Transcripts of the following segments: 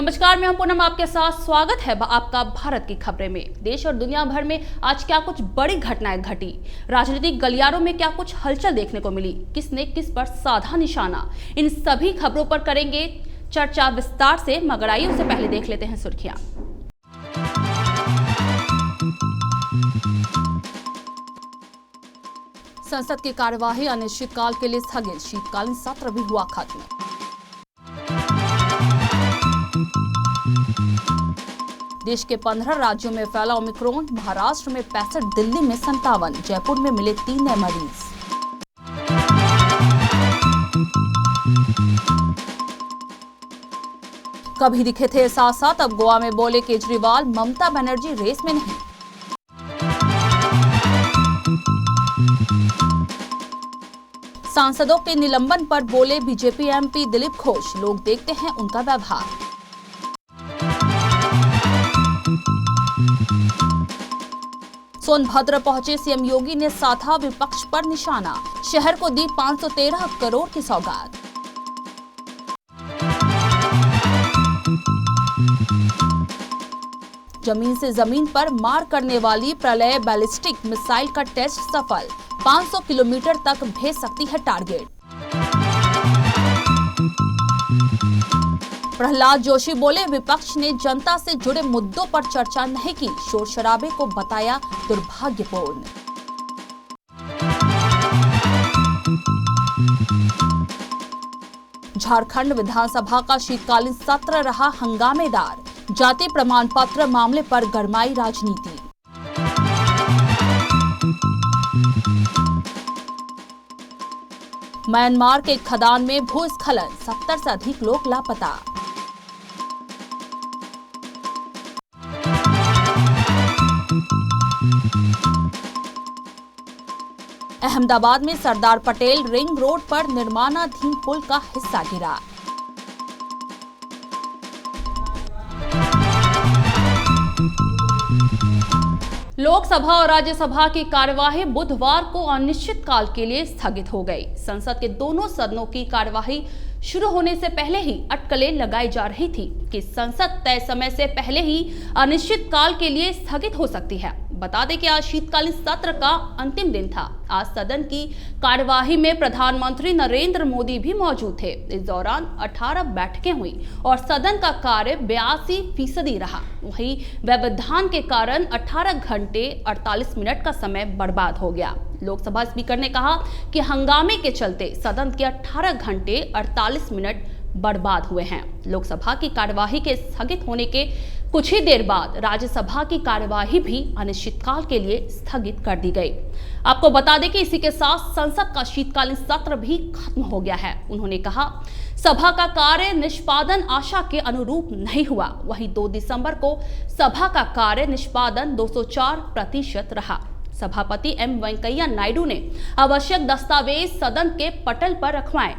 नमस्कार, मैं हूं पूनम, आपके साथ स्वागत है आपका भारत की खबरें में। देश और दुनिया भर में आज क्या कुछ बड़ी घटनाएं घटी, राजनीतिक गलियारों में क्या कुछ हलचल देखने को मिली, किसने किस पर साधा निशाना, इन सभी खबरों पर करेंगे चर्चा विस्तार से। मगर आइए उससे पहले देख लेते हैं सुर्खियां। संसद की कार्यवाही अनिश्चितकाल के लिए स्थगित, शीतकालीन सत्र भी हुआ खत्म। देश के 15 राज्यों में फैला ओमिक्रॉन, महाराष्ट्र में 65, दिल्ली में 57, जयपुर में मिले 3 नए मरीज। कभी दिखे थे साथ साथ, अब गोवा में बोले केजरीवाल, ममता बनर्जी रेस में नहीं। सांसदों के निलंबन पर बोले बीजेपी एमपी दिलीप घोष, लोग देखते हैं उनका व्यवहार। सोनभद्र पहुंचे सीएम योगी ने साधा विपक्ष पर निशाना, शहर को दी 513 करोड़ की सौगात। जमीन से जमीन पर मार करने वाली प्रलय बैलिस्टिक मिसाइल का टेस्ट सफल, 500 किलोमीटर तक भेज सकती है टारगेट। प्रहलाद जोशी बोले विपक्ष ने जनता से जुड़े मुद्दों पर चर्चा नहीं की, शोर शराबे को बताया दुर्भाग्यपूर्ण। झारखंड विधानसभा का शीतकालीन सत्र रहा हंगामेदार, जाति प्रमाण पत्र मामले पर गरमाई राजनीति। म्यांमार के खदान में भूस्खलन, 70 से अधिक लोग लापता। अहमदाबाद में सरदार पटेल रिंग रोड पर निर्माणाधीन पुल का हिस्सा गिरा। लोकसभा और राज्यसभा की कार्यवाही बुधवार को अनिश्चितकाल के लिए स्थगित हो गई। संसद के दोनों सदनों की कार्यवाही शुरू होने से पहले ही अटकलें लगाई जा रही थी कि संसद तय समय से पहले ही अनिश्चितकाल के लिए स्थगित हो सकती है। बता दें कि आज शीतकालीन सत्र का अंतिम दिन था। आज सदन की कार्यवाही में प्रधानमंत्री नरेंद्र मोदी भी मौजूद थे। इस दौरान 18 बैठकें हुई और सदन का कार्य 82% रहा। वहीं व्यवधान के कारण 18 घंटे 48 मिनट का समय बर्बाद हो गया। लोकसभा स्पीकर ने कहा कि हंगामे के चलते सदन के 18 घंटे 48 मिनट बर्बाद हुए हैं। लोकसभा की कार्यवाही के स्थगित होने के कुछ ही देर बाद राज्यसभा की कार्यवाही भी अनिश्चितकाल के लिए स्थगित कर दी गई। आपको बता दें कि इसी के साथ संसद का शीतकालीन सत्र भी खत्म हो गया है। उन्होंने कहा सभा का कार्य निष्पादन आशा के अनुरूप नहीं हुआ। वहीं 2 दिसंबर को सभा का कार्य निष्पादन 204% रहा। सभापति एम वेंकैया नायडू ने आवश्यक दस्तावेज सदन के पटल पर रखवाए।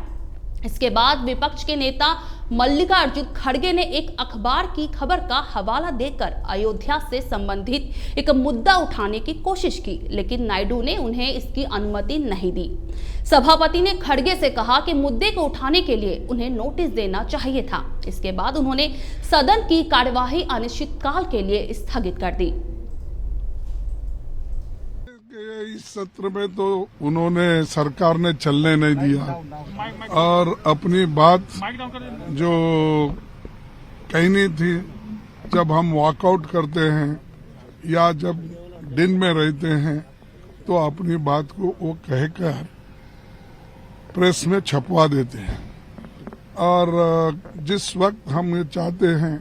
इसके बाद विपक्ष के नेता मल्लिकार्जुन खड़गे ने एक अखबार की खबर का हवाला देकर अयोध्या से संबंधित एक मुद्दा उठाने की कोशिश की, लेकिन नायडू ने उन्हें इसकी अनुमति नहीं दी। सभापति ने खड़गे से कहा कि मुद्दे को उठाने के लिए उन्हें नोटिस देना चाहिए था। इसके बाद उन्होंने सदन की कार्यवाही अनिश्चितकाल के लिए स्थगित कर दी। इस सत्र में तो उन्होंने सरकार ने चलने नहीं दिया और अपनी बात जो कहनी थी, जब हम वॉकआउट करते हैं या जब दिन में रहते हैं तो अपनी बात को वो कहकर प्रेस में छपवा देते हैं। और जिस वक्त हम ये चाहते हैं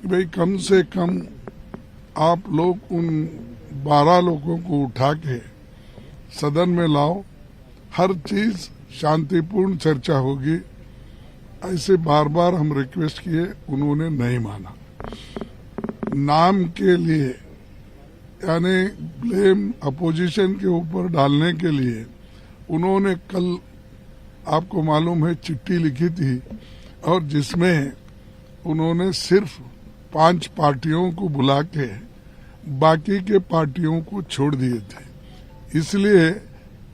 कि भाई कम से कम आप लोग उन 12 लोगों को उठा के सदन में लाओ, हर चीज शांतिपूर्ण चर्चा होगी, ऐसे बार बार हम रिक्वेस्ट किए, उन्होंने नहीं माना। नाम के लिए यानी ब्लेम अपोजिशन के ऊपर डालने के लिए उन्होंने कल आपको मालूम है चिट्ठी लिखी थी और जिसमें उन्होंने सिर्फ 5 पार्टियों को बुला के बाकी के पार्टियों को छोड़ दिए थे, इसलिए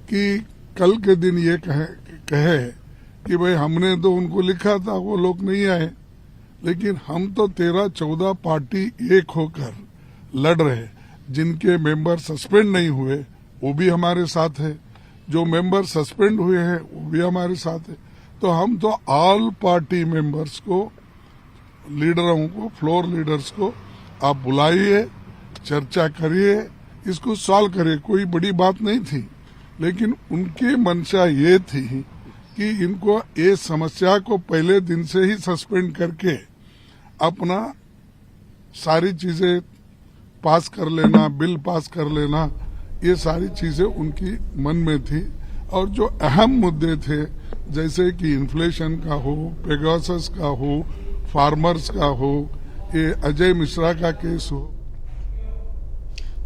कि कल के दिन ये कहे कि भाई हमने तो उनको लिखा था, वो लोग नहीं आए, लेकिन हम तो 13-14 पार्टी एक होकर लड़ रहे। जिनके मेंबर सस्पेंड नहीं हुए वो भी हमारे साथ है, जो मेंबर सस्पेंड हुए हैं वो भी हमारे साथ है। तो हम तो ऑल पार्टी मेंबर्स को, लीडरों को, फ्लोर लीडर्स को आप बुलाइए, चर्चा करिए, इसको सॉल्व करिए। कोई बड़ी बात नहीं थी, लेकिन उनकी मंशा ये थी कि इनको ये समस्या को पहले दिन से ही सस्पेंड करके अपना सारी चीजें पास कर लेना, बिल पास कर लेना, ये सारी चीजें उनकी मन में थी। और जो अहम मुद्दे थे, जैसे कि इन्फ्लेशन का हो, पेगासस का हो, फार्मर्स का हो, ये अजय मिश्रा का केस हो।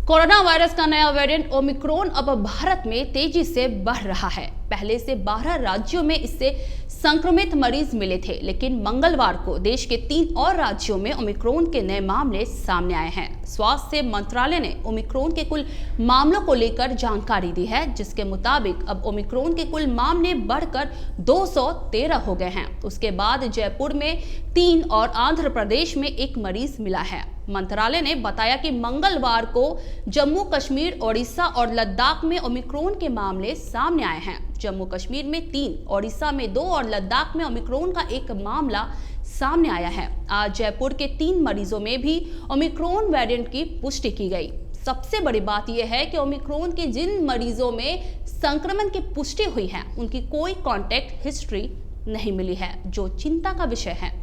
कोरोना वायरस का नया वेरिएंट ओमिक्रॉन अब भारत में तेजी से बढ़ रहा है। पहले से 12 राज्यों में इससे संक्रमित मरीज मिले थे, लेकिन मंगलवार को देश के 3 और राज्यों में ओमिक्रॉन के नए मामले सामने आए हैं। स्वास्थ्य मंत्रालय ने ओमिक्रॉन के कुल मामलों को लेकर जानकारी दी है, जिसके मुताबिक अब ओमिक्रॉन के कुल मामले बढ़कर 213 हो गए हैं। उसके बाद जयपुर में 3 और आंध्र प्रदेश में 1 मरीज मिला है। मंत्रालय ने बताया कि मंगलवार को जम्मू कश्मीर, ओडिशा और लद्दाख में ओमिक्रॉन के मामले सामने आए हैं। जम्मू कश्मीर में 3, ओडिशा में 2 और लद्दाख में ओमिक्रॉन का 1 मामला सामने आया है। आज जयपुर के 3 मरीजों में भी ओमिक्रॉन वेरिएंट की पुष्टि की गई। सबसे बड़ी बात यह है कि ओमिक्रॉन के जिन मरीजों में संक्रमण की पुष्टि हुई है, उनकी कोई कॉन्टैक्ट हिस्ट्री नहीं मिली है, जो चिंता का विषय है।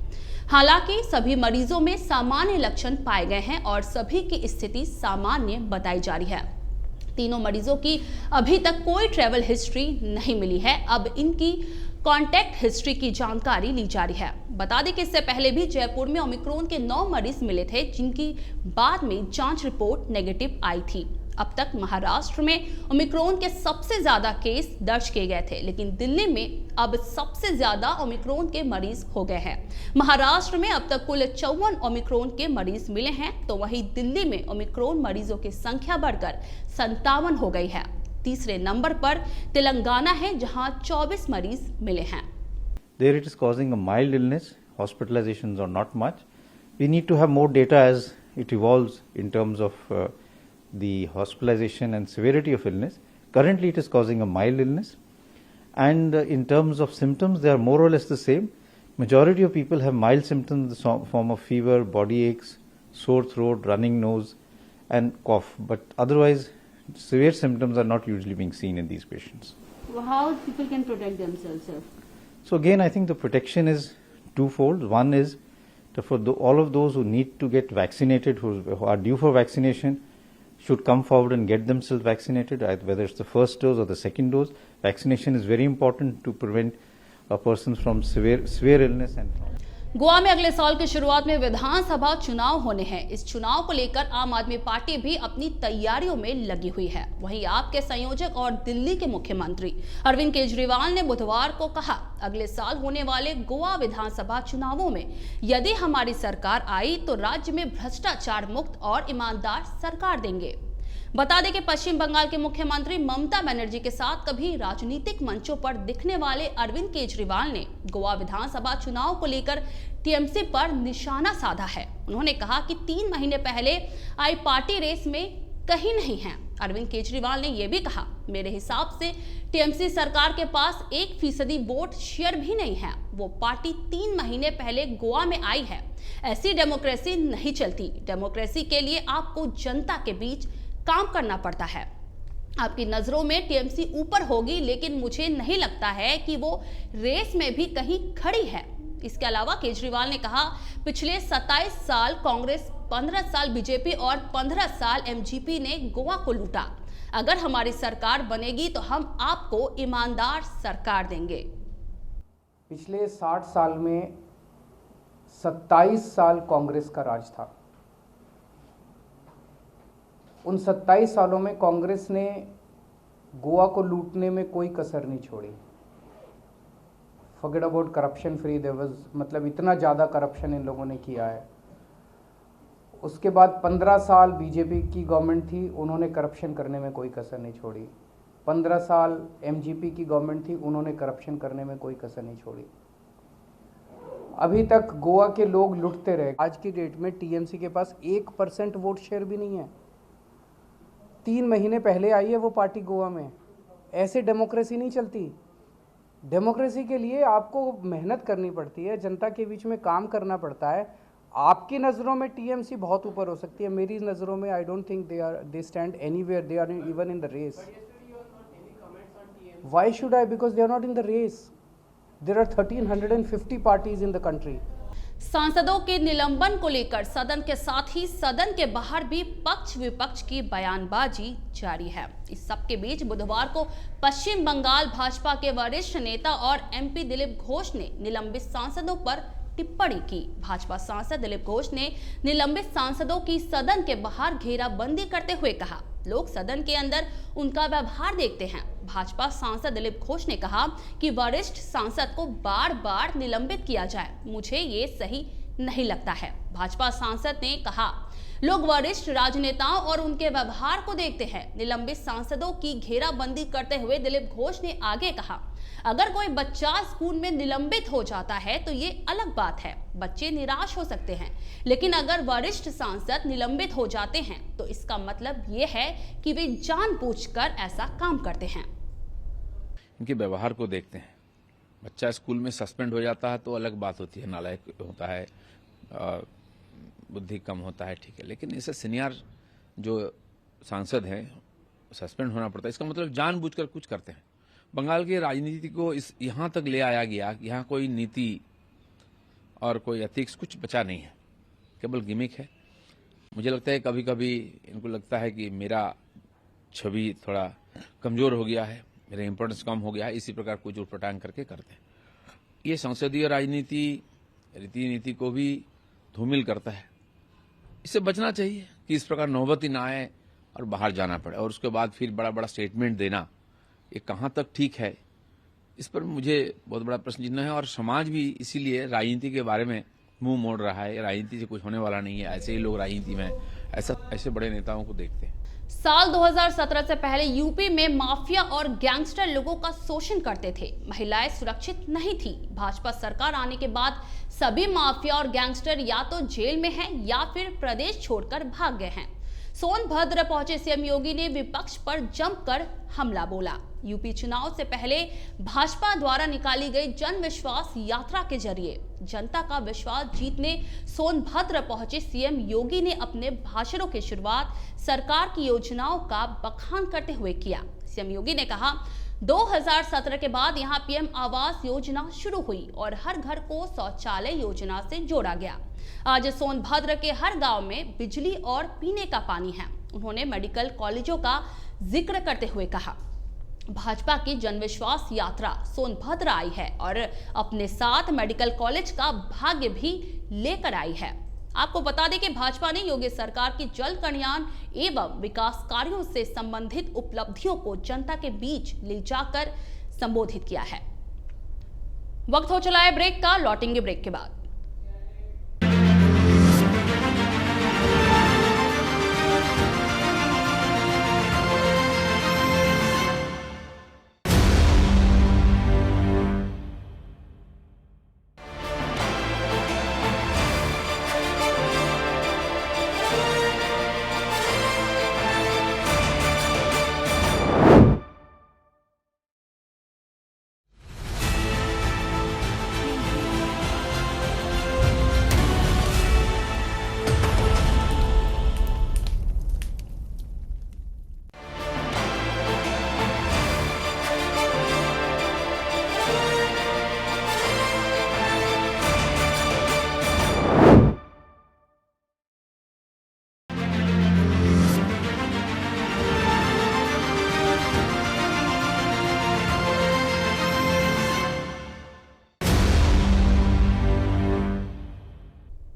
हालांकि सभी मरीजों में सामान्य लक्षण पाए गए हैं और सभी की स्थिति सामान्य बताई जा रही है। तीनों मरीजों की अभी तक कोई ट्रैवल हिस्ट्री नहीं मिली है। अब इनकी कॉन्टैक्ट हिस्ट्री की जानकारी ली जा रही है। बता दें कि इससे पहले भी जयपुर में ओमिक्रॉन के 9 मरीज मिले थे, जिनकी बाद में जांच रिपोर्ट नेगेटिव आई थी। अब तक महाराष्ट्र में ओमिक्रॉन के सबसे ज्यादा केस दर्ज किए गए थे, लेकिन दिल्ली में अब सबसे ज्यादा ओमिक्रॉन के मरीज हो गए हैं। महाराष्ट्र में अब तक कुल 54 ओमिक्रॉन के मरीज मिले हैं, तो वहीं दिल्ली में ओमिक्रॉन मरीजों की संख्या बढ़कर 57 हो गई है। तीसरे नंबर पर तेलंगाना है, जहां 24 मरीज मिले हैं। There it is causing a mild illness. Hospitalizations are not much. We need to have more data as it evolves in terms of the hospitalization and severity of illness. Currently it is causing a mild illness, and in terms of symptoms they are more or less the same. Majority of people have mild symptoms in the form of fever, body aches, sore throat, running nose and cough, but otherwise severe symptoms are not usually being seen in these patients. How people can protect themselves, sir? So again, I think the protection is twofold. One is for all of those who need to get vaccinated, who are due for vaccination, should come forward and get themselves vaccinated, whether it's the first dose or the second dose. Vaccination is very important to prevent a person from severe illness and Goa में अगले साल की शुरुआत में विधानसभा चुनाव होने हैं। इस चुनाव को लेकर आम आदमी पार्टी भी अपनी तैयारियों में लगी हुई है। वहीं आप के संयोजक और दिल्ली के मुख्यमंत्री अरविंद केजरीवाल ने बुधवार को कहा, अगले साल होने वाले गोवा विधानसभा चुनावों में यदि हमारी सरकार आई तो राज्य में भ्रष्टाचार मुक्त और ईमानदार सरकार देंगे। बता दें कि पश्चिम बंगाल के मुख्यमंत्री ममता बनर्जी के साथ कभी राजनीतिक मंचों पर दिखने वाले अरविंद केजरीवाल ने गोवा विधानसभा चुनाव को लेकर टीएमसी पर निशाना साधा है। उन्होंने कहा कि 3 महीने पहले आई पार्टी रेस में कहीं नहीं है। अरविंद केजरीवाल ने यह भी कहा, मेरे हिसाब से टीएमसी सरकार के पास 1% वोट शेयर भी नहीं है। वो पार्टी 3 महीने पहले गोवा में आई है। ऐसी डेमोक्रेसी नहीं चलती। डेमोक्रेसी के लिए आपको जनता के बीच काम करना पड़ता है। आपकी नजरों में टीएमसी ऊपर होगी, लेकिन मुझे नहीं लगता है कि वो रेस में भी कहीं खड़ी है। इसके अलावा केजरीवाल ने कहा, पिछले 27 साल कांग्रेस, 15 साल बीजेपी और 15 साल एमजीपी ने गोवा को लूटा। अगर हमारी सरकार बनेगी तो हम आपको ईमानदार सरकार देंगे। पिछले 60 साल में 27 साल कांग्रेस का राज था। उन 27 सालों में कांग्रेस ने गोवा को लूटने में कोई कसर नहीं छोड़ी। Forget about corruption free, there was, मतलब इतना ज़्यादा करप्शन इन लोगों ने किया है। उसके बाद 15 साल बीजेपी की गवर्नमेंट थी, उन्होंने करप्शन करने में कोई कसर नहीं छोड़ी। 15 साल एमजीपी की गवर्नमेंट थी, उन्होंने करप्शन करने में कोई कसर नहीं छोड़ी। अभी तक गोवा के लोग लुटते रहे। आज की डेट में टीएमसी के पास 1% वोट शेयर भी नहीं है। 3 महीने पहले आई है वो पार्टी गोवा में। ऐसे डेमोक्रेसी नहीं चलती। डेमोक्रेसी के लिए आपको मेहनत करनी पड़ती है, जनता के बीच में काम करना पड़ता है। आपकी नज़रों में टीएमसी बहुत ऊपर हो सकती है, मेरी नज़रों में I don't think they stand anywhere, they are even in the race. Why should I? Because they are not in the race. There are 1350 parties in the country. सांसदों के निलंबन को लेकर सदन के साथ ही सदन के बाहर भी पक्ष विपक्ष की बयानबाजी जारी है। इस सब के बीच बुधवार को पश्चिम बंगाल भाजपा के वरिष्ठ नेता और एमपी दिलीप घोष ने निलंबित सांसदों पर टिप्पणी की। भाजपा सांसद दिलीप घोष ने निलंबित सांसदों की सदन के बाहर घेराबंदी करते हुए कहा, लोग सदन के अंदर उनका व्यवहार देखते हैं। भाजपा सांसद दिलीप घोष ने कहा कि वरिष्ठ सांसद को बार बार निलंबित किया जाए, मुझे ये सही नहीं लगता है। भाजपा सांसद ने कहा, लोग वरिष्ठ राजनेताओं और उनके व्यवहार को देखते हैं। निलंबित सांसदों की घेराबंदी करते हुए दिलीप घोष ने आगे कहा, अगर कोई बच्चा स्कूल में निलंबित हो जाता है तो ये अलग बात है, बच्चे निराश हो सकते हैं, लेकिन अगर वरिष्ठ सांसद निलंबित हो जाते हैं तो इसका मतलब ये है कि वे जानबूझकर ऐसा काम करते हैं। इनके व्यवहार को देखते हैं। बच्चा स्कूल में सस्पेंड हो जाता है तो अलग बात होती है, नालायक होता है, बुद्धि कम होता है, ठीक है, लेकिन इससे सीनियर जो सांसद हैं सस्पेंड होना पड़ता है, इसका मतलब जानबूझकर कुछ करते हैं। बंगाल की राजनीति को इस यहाँ तक ले आया गया कि यहाँ कोई नीति और कोई एथिक्स कुछ बचा नहीं है, केवल गिमिक है। मुझे लगता है कभी कभी इनको लगता है कि मेरा छवि थोड़ा कमजोर हो गया है, मेरा इंपॉर्टेंस कम हो गया है, इसी प्रकार कुछ उटपटांग करके करते हैं। ये संसदीय राजनीति रीति नीति को भी धूमिल करता है। इससे बचना चाहिए कि इस प्रकार नौबत ही ना आए और बाहर जाना पड़े और उसके बाद फिर बड़ा बड़ा स्टेटमेंट देना, ये कहाँ तक ठीक है, इस पर मुझे बहुत बड़ा प्रश्न चिन्ह है। और समाज भी इसीलिए राजनीति के बारे में मुंह मोड़ रहा है। राजनीति से कुछ होने वाला नहीं है, ऐसे ही लोग राजनीति में ऐसे बड़े नेताओं को देखते हैं। साल 2017 से पहले यूपी में माफिया और गैंगस्टर लोगों का शोषण करते थे, महिलाएं सुरक्षित नहीं थी। भाजपा सरकार आने के बाद सभी माफिया और गैंगस्टर या तो जेल में हैं या फिर प्रदेश छोड़कर भाग गए हैं। सोनभद्र पहुंचे सीएम योगी ने विपक्ष पर जमकर हमला बोला। यूपी चुनाव से पहले भाजपा द्वारा निकाली गई जन विश्वास यात्रा के जरिए जनता का विश्वास जीतने सोनभद्र पहुंचे सीएम योगी ने अपने भाषणों की शुरुआत सरकार की योजनाओं का बखान करते हुए किया। सीएम योगी ने कहा, 2017 के बाद यहां पीएम आवास योजना शुरू हुई और हर घर को शौचालय योजना से जोड़ा गया। आज सोनभद्र के हर गांव में बिजली और पीने का पानी है। उन्होंने मेडिकल कॉलेजों का जिक्र करते हुए कहा, भाजपा की जनविश्वास यात्रा सोनभद्र आई है और अपने साथ मेडिकल कॉलेज का भाग्य भी लेकर आई है। आपको बता दें कि भाजपा ने योगी सरकार की जल कल्याण एवं विकास कार्यों से संबंधित उपलब्धियों को जनता के बीच ले जाकर संबोधित किया है। वक्त हो चला है ब्रेक का, लौटेंगे ब्रेक के बाद।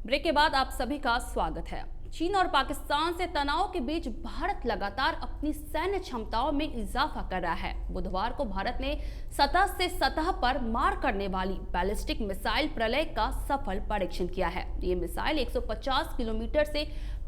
ब्रेक के बाद आप सभी का स्वागत है। चीन और पाकिस्तान से तनाव के बीच भारत लगातार अपनी सैन्य क्षमताओं में इजाफा कर रहा है। बुधवार को भारत ने सतह से सतह पर मार करने वाली बैलिस्टिक मिसाइल प्रलय का सफल परीक्षण किया है। ये मिसाइल 150 किलोमीटर से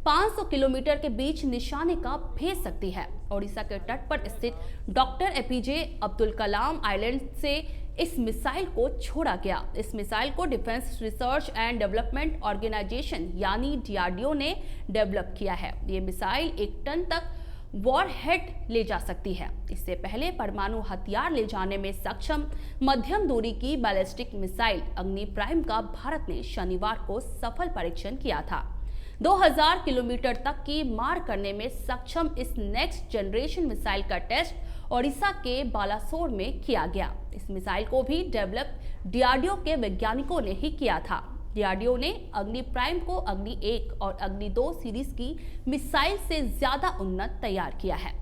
500 किलोमीटर के बीच निशाने का भेज सकती है। ओडिशा के तट पर स्थित doctor APJ Abdul Kalam island से इस मिसाइल को छोड़ा गया। इस मिसाइल को defence research and development organisation यानी DRDO ने डेवलप किया है। ये मिसाइल 1 टन तक वॉरहेड ले जा सकती है। इससे पहले परमाणु हथियार ले जाने में सक्षम मध्यम दूरी की बैलिस्टिक मिसाइल अग्नि प्राइम का भारत ने शनिवार को सफल परीक्षण किया था। 2000 किलोमीटर तक की मार करने में सक्षम इस नेक्स्ट जनरेशन मिसाइल का टेस्ट ओडिशा के बालासोर में किया गया। इस मिसाइल को भी डेवलप DRDO के वैज्ञानिकों ने ही किया था। DRDO ने अग्नि प्राइम को अग्नि 1 और अग्नि 2 सीरीज की मिसाइल से ज्यादा उन्नत तैयार किया है।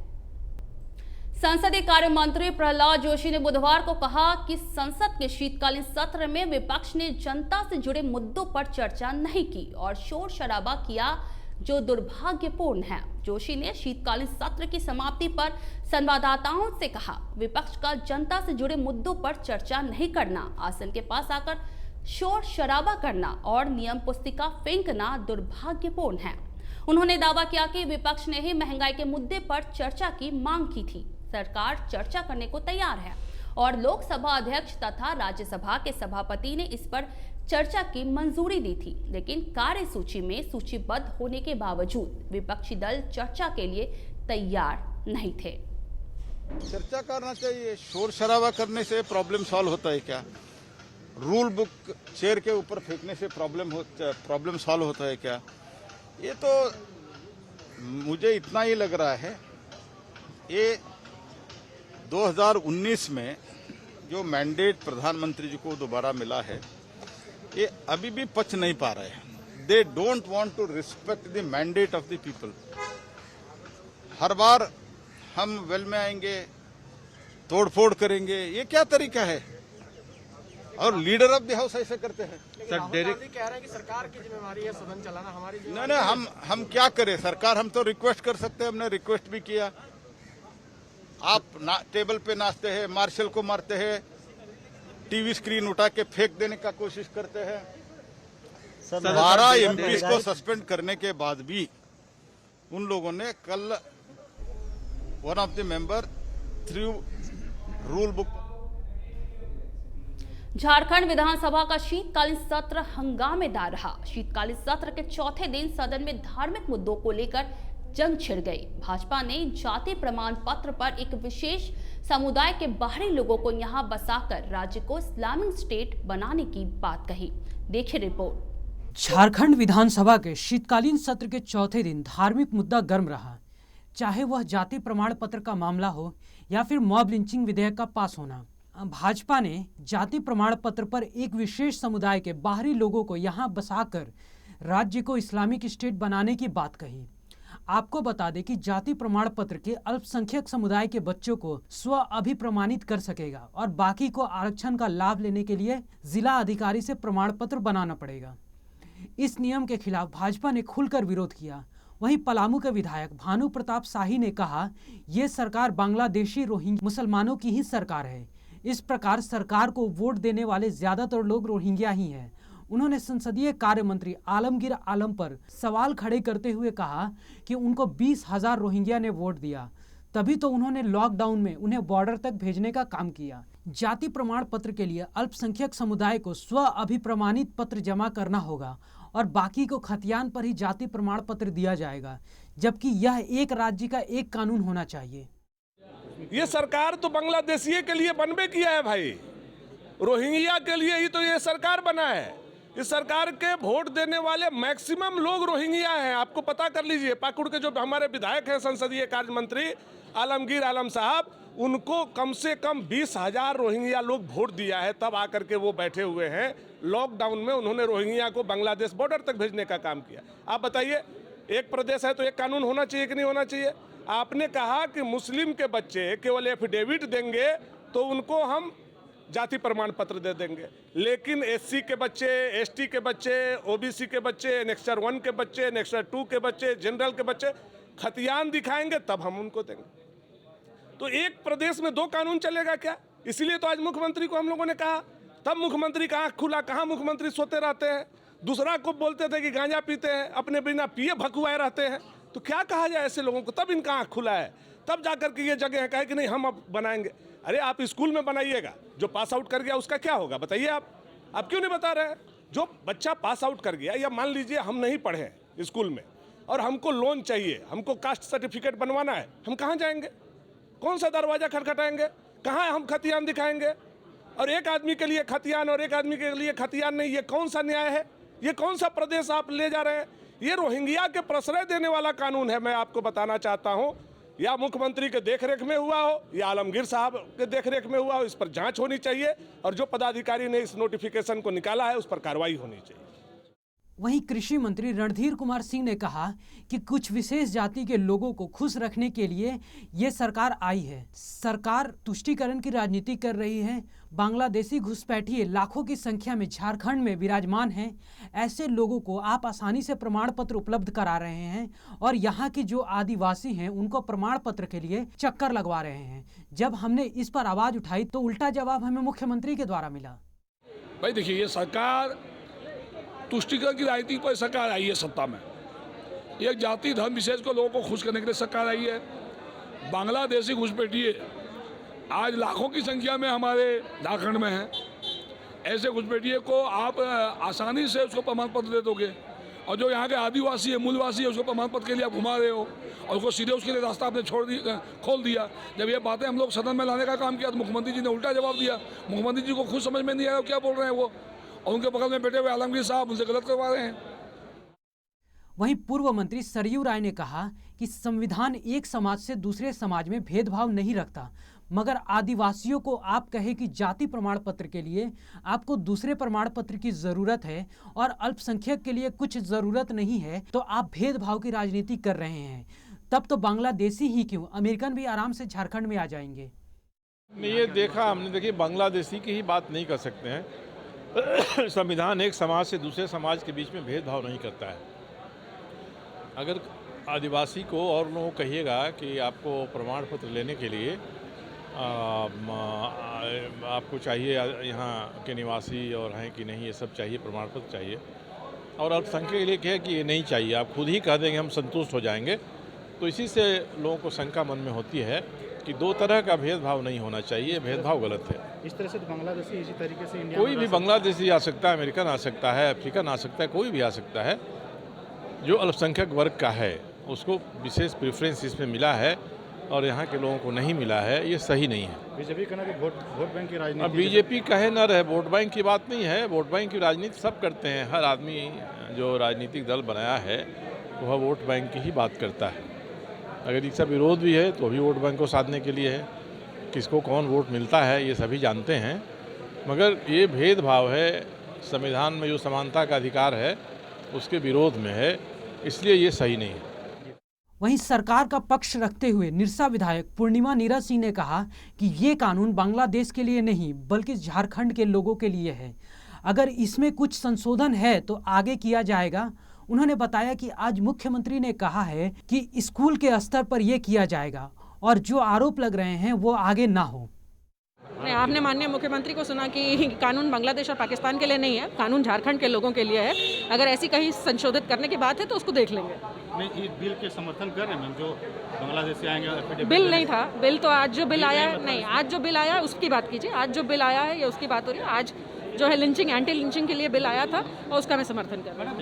संसदीय कार्य मंत्री प्रहलाद जोशी ने बुधवार को कहा कि संसद के शीतकालीन सत्र में विपक्ष ने जनता से जुड़े मुद्दों पर चर्चा नहीं की और शोर शराबा किया, जो दुर्भाग्यपूर्ण है। जोशी ने शीतकालीन सत्र की समाप्ति पर संवाददाताओं से कहा, विपक्ष का जनता से जुड़े मुद्दों पर चर्चा नहीं करना, आसन के पास आकर शोर शराबा करना और नियम पुस्तिका फेंकना दुर्भाग्यपूर्ण है। उन्होंने दावा किया कि विपक्ष ने ही महंगाई के मुद्दे पर चर्चा की मांग की थी। सरकार चर्चा करने को तैयार है और लोकसभा अध्यक्ष तथा राज्यसभा के सभापति ने इस पर चर्चा की मंजूरी दी थी, लेकिन कार्यसूची में सूचीबद्ध होने के बावजूद विपक्षी दल चर्चा के लिए तैयार नहीं थे। चर्चा करना चाहिए। शोर शराबा करने से प्रॉब्लम सॉल्व होता है क्या? रूल बुक चेयर के ऊपर फेंकने से प्रॉब्लम सॉल्व होता है क्या? ये तो मुझे इतना ही लग रहा है, ये 2019 में जो मैंडेट प्रधानमंत्री जी को दोबारा मिला है, ये अभी भी पच नहीं पा रहे हैं। They don't want to respect the mandate of the people. हर बार हम वेल में आएंगे, तोड़फोड़ करेंगे, ये क्या तरीका है? और लीडर ऑफ द हाउस ऐसे करते हैं। सर डायरेक्ट कह रहे हैं कि सरकार की जिम्मेवारी है सदन चलाना, हमारी नहीं, हम क्या करें? सरकार, हम तो रिक्वेस्ट कर सकते हैं, हमने रिक्वेस्ट भी किया। आप टेबल पे नाचते हैं, मार्शल को मारते हैं, टीवी स्क्रीन उठा के फेंक देने का कोशिश करते हैं। 12 एमपी को सस्पेंड करने के बाद भी उन लोगों ने कल one of the member threw rule book. Jharkhand विधानसभा का शीतकालीन सत्र हंगामेदार रहा। शीतकालीन सत्र के चौथे दिन सदन में धार्मिक मुद्दों को लेकर जंग छिड़ गई। भाजपा ने जाति प्रमाण पत्र पर एक विशेष समुदाय के बाहरी लोगों को यहां बसाकर राज्य को इस्लामिक स्टेट बनाने की बात कही। देखिए रिपोर्ट। झारखंड विधानसभा के शीतकालीन सत्र के चौथे दिन धार्मिक मुद्दा गर्म रहा, चाहे वह जाति प्रमाण पत्र का मामला हो या फिर मॉब लिंचिंग विधेयक का पास होना। भाजपा ने जाति प्रमाण पत्र पर एक विशेष समुदाय के बाहरी लोगों को यहां बसाकर राज्य को इस्लामिक स्टेट बनाने की बात कही। आपको बता दें कि जाति प्रमाण पत्र के अल्पसंख्यक समुदाय के बच्चों को स्व अभिप्रमाणित कर सकेगा और बाकी को आरक्षण का लाभ लेने के लिए जिला अधिकारी से प्रमाण पत्र बनाना पड़ेगा। इस नियम के खिलाफ भाजपा ने खुलकर विरोध किया। वहीं पलामू के विधायक भानु प्रताप शाही ने कहा, ये सरकार बांग्लादेशी रोहिंग्या मुसलमानों की ही सरकार है। इस प्रकार सरकार को वोट देने वाले ज्यादातर लोग रोहिंग्या ही हैं। उन्होंने संसदीय कार्य मंत्री आलमगीर आलम पर सवाल खड़े करते हुए कहा कि उनको 20,000 रोहिंग्या ने वोट दिया, तभी तो उन्होंने लॉकडाउन में उन्हें बॉर्डर तक भेजने का काम किया। जाति प्रमाण पत्र के लिए अल्पसंख्यक समुदाय को स्व अभिप्रमाणित पत्र जमा करना होगा और बाकी को खतियान पर ही जाति प्रमाण पत्र दिया जाएगा, जबकि यह एक राज्य का एक कानून होना चाहिए। ये सरकार तो बांग्लादेशियों के लिए बनबे किया है भाई, रोहिंग्या के लिए ही तो ये सरकार बना है। इस सरकार के वोट देने वाले मैक्सिमम लोग रोहिंग्या हैं। आपको पता कर लीजिए, पाकुड़ के जो हमारे विधायक हैं संसदीय कार्य मंत्री आलमगीर आलम साहब, उनको कम से कम 20,000 रोहिंग्या लोग वोट दिया है, तब आकर के वो बैठे हुए हैं। लॉकडाउन में उन्होंने रोहिंग्या को बांग्लादेश बॉर्डर तक भेजने का काम किया। आप बताइए, एक प्रदेश है तो एक कानून होना चाहिए कि नहीं होना चाहिए? आपने कहा कि मुस्लिम के बच्चे केवल एफिडेविट देंगे तो उनको हम जाति प्रमाण पत्र दे देंगे, लेकिन एससी के बच्चे, एसटी के बच्चे, ओबीसी के बच्चे, नेक्स्टर 1 के बच्चे, नेक्स्टर 2 के बच्चे, जनरल के बच्चे खतियान दिखाएंगे तब हम उनको देंगे। तो एक प्रदेश में 2 कानून चलेगा क्या? इसलिए तो आज मुख्यमंत्री को हम लोगों ने कहा, तब मुख्यमंत्री का आँख खुला। कहाँ मुख्यमंत्री सोते रहते हैं, दूसरा को बोलते थे कि गांजा पीते हैं, अपने बिना पिए भकुआए रहते हैं। तो क्या कहा जाए ऐसे लोगों को? तब इनका आँख खुला है, तब जाकर के ये जगह है कहे कि नहीं हम अब बनाएंगे। अरे आप स्कूल में बनाइएगा, जो पास आउट कर गया उसका क्या होगा बताइए आप क्यों नहीं बता रहे हैं? जो बच्चा पास आउट कर गया, या मान लीजिए हम नहीं पढ़े हैं स्कूल में और हमको लोन चाहिए, हमको कास्ट सर्टिफिकेट बनवाना है, हम कहाँ जाएंगे? कौन सा दरवाजा खटखटाएंगे? कहाँ हम खतियान दिखाएंगे? और एक आदमी के लिए खतियान और एक आदमी के लिए खतियान नहीं, ये कौन सा न्याय है? ये कौन सा प्रदेश आप ले जा रहे हैं? ये रोहिंग्या के प्रश्रय देने वाला कानून है। मैं आपको बताना चाहता हूं, या मुख्यमंत्री के देखरेख में हुआ हो या आलमगीर साहब के देखरेख में हुआ हो, इस पर जांच होनी चाहिए और जो पदाधिकारी ने इस नोटिफिकेशन को निकाला है उस पर कार्रवाई होनी चाहिए। वहीं कृषि मंत्री रणधीर कुमार सिंह ने कहा कि कुछ विशेष जाति के लोगों को खुश रखने के लिए ये सरकार आई है। सरकार तुष्टीकरण की राजनीति कर रही है। बांग्लादेशी घुसपैठिए लाखों की संख्या में झारखंड में विराजमान हैं। ऐसे लोगों को आप आसानी से प्रमाण पत्र उपलब्ध करा रहे हैं और यहाँ के जो आदिवासी हैं उनको प्रमाण पत्र के लिए चक्कर लगवा रहे हैं। जब हमने इस पर आवाज उठाई तो उल्टा जवाब हमें मुख्यमंत्री के द्वारा मिला। भाई देखिए, ये सरकार तुष्टीकरण की राजनीति पर सरकार आई है सत्ता में। एक जाति धर्म विशेष को लोगों को खुश करने के लिए सरकार आई है। बांग्लादेशी घुसपैठिए आज लाखों की संख्या में हमारे झारखंड में हैं। ऐसे घुसपैठिए को आप आसानी से उसको प्रमाण पत्र दे दोगे, और जो यहाँ के आदिवासी है, मूलवासी है, उसको प्रमाण पत्र के लिए आप घुमा रहे हो और उसको सीधे उसके लिए रास्ता आपने खोल दिया। जब ये बातें हम लोग सदन में लाने का काम किया तो मुख्यमंत्री जी ने उल्टा जवाब दिया। मुख्यमंत्री जी को खुद समझ में नहीं आया क्या बोल रहे हैं वो, और उनके बगल में बैठे हुए आलमगीर साहब उनसे गलत करवा रहे हैं। वहीं पूर्व मंत्री सरयू राय ने कहा कि संविधान एक समाज से दूसरे समाज में भेदभाव नहीं रखता, मगर आदिवासियों को आप कहे कि जाति प्रमाण पत्र के लिए आपको दूसरे प्रमाण पत्र की जरूरत है और अल्पसंख्यक के लिए कुछ जरूरत नहीं है, तो आप भेदभाव की राजनीति कर रहे हैं। तब तो बांग्लादेशी ही क्यों, अमेरिकन भी आराम से झारखंड में आ जाएंगे। ये देखा हमने, देखिए बांग्लादेशी की ही बात नहीं कर सकते हैं। संविधान एक समाज से दूसरे समाज के बीच में भेदभाव नहीं करता है। अगर आदिवासी को और लोगों को कहिएगा कि आपको प्रमाण पत्र लेने के लिए आपको चाहिए यहाँ के निवासी और हैं कि नहीं, ये सब चाहिए, प्रमाण पत्र चाहिए, और अल्पसंख्यक के लिए क्या कि ये नहीं चाहिए, आप खुद ही कह देंगे हम संतुष्ट हो जाएंगे, तो इसी से लोगों को शंका मन में होती है कि दो तरह का भेदभाव नहीं होना चाहिए, भेदभाव गलत है। इस तरह से तो बांग्लादेशी इसी तरीके से इंडिया कोई भी बांग्लादेशी आ सकता है, अमेरिकन आ सकता है, अफ्रीकन आ सकता है, कोई भी आ सकता है। जो अल्पसंख्यक वर्ग का है उसको विशेष प्रेफरेंस इसमें मिला है और यहाँ के लोगों को नहीं मिला है, ये सही नहीं है। बीजेपी कहना कि वोट बैंक की राजनीति। अब बीजेपी कहे न रहे, वोट बैंक की बात नहीं है। वोट बैंक की राजनीति सब करते हैं। हर आदमी जो राजनीतिक दल बनाया है वह वोट बैंक की ही बात करता है। अगर इसका विरोध भी है तो भी वोट बैंक को साधने के लिए है। किसको कौन वोट मिलता है ये सभी जानते हैं, मगर ये भेदभाव है, संविधान में जो समानता का अधिकार है उसके विरोध में है, इसलिए ये सही नहीं है। वहीं सरकार का पक्ष रखते हुए निरसा विधायक पूर्णिमा नीरज सिंह ने कहा कि ये कानून बांग्लादेश के लिए नहीं बल्कि झारखंड के लोगों के लिए है। अगर इसमें कुछ संशोधन है तो आगे किया जाएगा। उन्होंने बताया कि आज मुख्यमंत्री ने कहा है कि स्कूल के स्तर पर यह किया जाएगा और जो आरोप लग रहे हैं वो आगे ना हो। आपने माननीय मुख्यमंत्री को सुना कि कानून बांग्लादेश और पाकिस्तान के लिए नहीं है, कानून झारखंड के लोगों के लिए है। अगर ऐसी कहीं संशोधित करने की बात है तो उसको देख लेंगे। नहीं, इस बिल के समर्थन कर रहे हैं जो बांग्लादेश से आएंगे। बिल नहीं था, बिल तो आज जो बिल आया है, नहीं आज जो बिल आया है उसकी बात कीजिए। आज जो बिल आया है या उसकी बात हो रही है। आज जो है लिंचिंग, एंटी लिंचिंग के लिए बिल आया था और उसका मैं समर्थन कर रहा हूँ।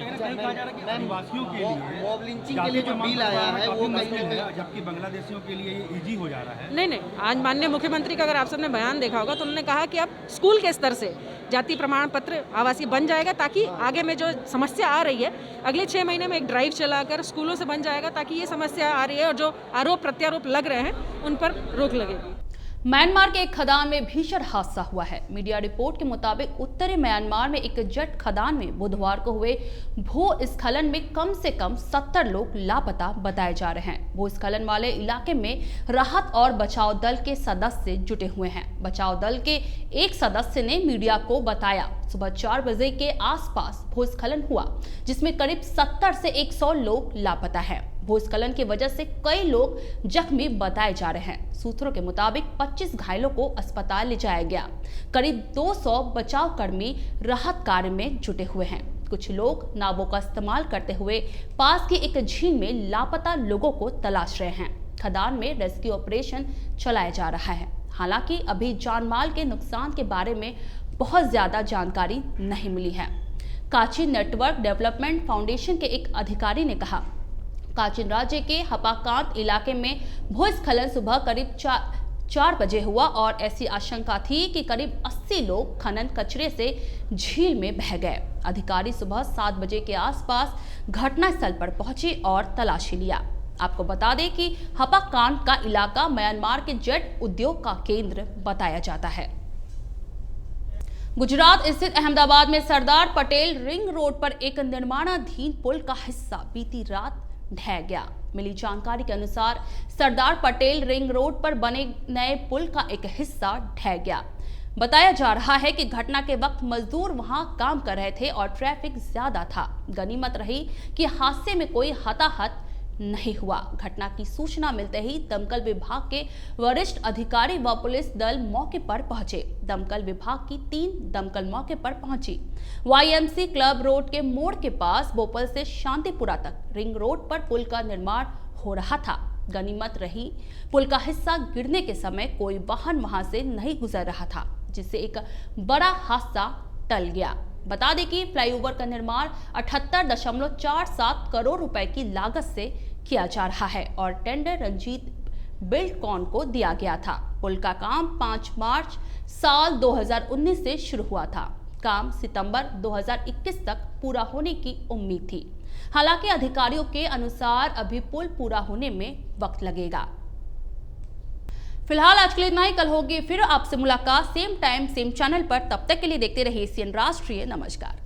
आदिवासियों के लिए मॉब लिंचिंग के लिए जो बिल आया है वो मुश्किल है, जबकि बांग्लादेशियों के लिए ये इजी हो जा रहा है। नहीं, आज माननीय मुख्यमंत्री का अगर आप सबने बयान देखा होगा तो उन्होंने कहा कि अब स्कूल के स्तर से जाति प्रमाण पत्र आवासीय बन जाएगा, ताकि आगे में जो समस्या आ रही है अगले 6 महीने में एक ड्राइव चलाकर स्कूलों से बन जाएगा, ताकि ये समस्या आ रही है और जो आरोप प्रत्यारोप लग रहे हैं उन पर रोक लगेगी। म्यांमार के एक खदान में भीषण हादसा हुआ है। मीडिया रिपोर्ट के मुताबिक उत्तरी म्यांमार में एक जेट खदान में बुधवार को हुए भूस्खलन में कम से कम 70 लोग लापता बताए जा रहे हैं। भूस्खलन वाले इलाके में राहत और बचाव दल के सदस्य जुटे हुए हैं। बचाव दल के एक सदस्य ने मीडिया को बताया सुबह 4 बजे के आसपास भूस्खलन हुआ, जिसमें करीब 70 से 100 लोग लापता हैं। भूस्खलन की वजह से कई लोग जख्मी बताए जा रहे हैं। सूत्रों के मुताबिक 25 घायलों को अस्पताल ले जाया गया। करीब 200 बचाव कर्मी राहत कार्य में जुटे हुए हैं। कुछ लोग नावों का इस्तेमाल करते हुए पास की एक झील में लापता लोगों को तलाश रहे हैं। खदान में रेस्क्यू ऑपरेशन चलाया जा रहा है। हालांकि अभी जानमाल के नुकसान के बारे में बहुत ज्यादा जानकारी नहीं मिली है। काची नेटवर्क डेवलपमेंट फाउंडेशन के एक अधिकारी ने कहा, काचिन राज्य के हपाकांत इलाके में भूस्खलन सुबह करीब 4 बजे हुआ और ऐसी आशंका थी कि करीब 80 लोग खनन कचरे से झील में बह गए। अधिकारी सुबह 7 बजे के आसपास घटनास्थल पर पहुंचे और तलाशी लिया। आपको बता दें कि हपाकांत का इलाका म्यांमार के जेट उद्योग का केंद्र बताया जाता है। गुजरात स्थित अहमदाबाद में सरदार पटेल रिंग रोड पर एक निर्माणाधीन पुल का हिस्सा बीती रात ढह गया। मिली जानकारी के अनुसार सरदार पटेल रिंग रोड पर बने नए पुल का एक हिस्सा ढह गया। बताया जा रहा है कि घटना के वक्त मजदूर वहां काम कर रहे थे और ट्रैफिक ज्यादा था। गनीमत रही कि हादसे में कोई हताहत नहीं हुआ। घटना की सूचना मिलते ही दमकल विभाग के वरिष्ठ अधिकारी व पुलिस दल मौके पर पहुंचे। दमकल विभाग की 3 दमकल मौके पर पहुंची। YMC क्लब रोड के मोड़ के पास बोपल से शांतिपुरा तक रिंग रोड पर पुल का निर्माण हो रहा था। गनीमत रही पुल का हिस्सा गिरने के समय कोई वाहन वहां से नहीं गुजर रहा था, जिससे एक बड़ा हादसा टल गया। बता दें कि फ्लाईओवर का निर्माण 78.47 करोड़ रुपए की लागत से किया जा रहा है और टेंडर रंजीत बिल्डकॉन को दिया गया था। पुल का काम 5 मार्च साल 2019 से शुरू हुआ था। काम सितंबर 2021 तक पूरा होने की उम्मीद थी। हालांकि अधिकारियों के अनुसार अभी पुल पूरा होने में वक्त लगेगा। फिलहाल आज के लिए इतना ही। कल होगी फिर आपसे मुलाकात सेम टाइम सेम चैनल पर। तब तक के लिए देखते रहिए CN राष्ट्रीय। नमस्कार।